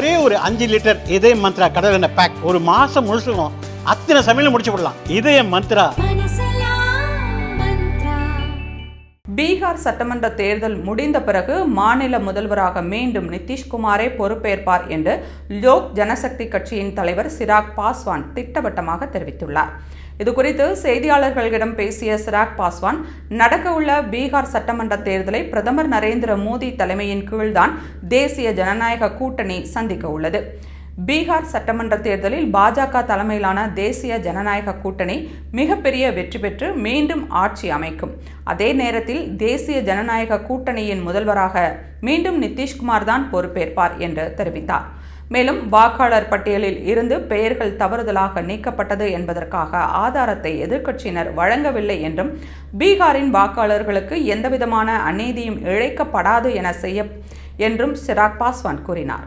ஒரே ஒரு 5 லிட்டர் இதய மந்த்ரா கடல் எண்ணெய் பேக் ஒரு மாசம் முழுசுக்கும் அத்தனை சமையல் முடிச்சு விடலாம். இதய மந்த்ரா. பீகார் சட்டமன்ற தேர்தல் முடிந்த பிறகு மாநில முதல்வராக மீண்டும் நிதிஷ்குமாரே பொறுப்பேற்பார் என்று லோக் ஜனசக்தி கட்சியின் தலைவர் சிராக் பாஸ்வான் திட்டவட்டமாக தெரிவித்துள்ளார். இதுகுறித்து செய்தியாளர்களிடம் பேசிய சிராக் பாஸ்வான், நடக்கவுள்ள பீகார் சட்டமன்ற தேர்தலை பிரதமர் நரேந்திர மோடி தலைமையின் கீழ்தான் தேசிய ஜனநாயக கூட்டணி சந்திக்க உள்ளது. பீகார் சட்டமன்ற தேர்தலில் பாஜக தலைமையிலான தேசிய ஜனநாயக கூட்டணி மிகப்பெரிய வெற்றி பெற்று மீண்டும் ஆட்சி அமைக்கும். அதே நேரத்தில் தேசிய ஜனநாயக கூட்டணியின் முதல்வராக மீண்டும் நிதிஷ்குமார் தான் பொறுப்பேற்பார் என்று தெரிவித்தார். மேலும் வாக்காளர் பட்டியலில் இருந்து பெயர்கள் தவறுதலாக நீக்கப்பட்டது என்பதற்காக ஆதாரத்தை எதிர்க்கட்சியினர் வழங்கவில்லை என்றும், பீகாரின் வாக்காளர்களுக்கு எந்தவிதமான அநீதியும் இழைக்கப்படாது என என்றும் சிராக் பாஸ்வான் கூறினார்.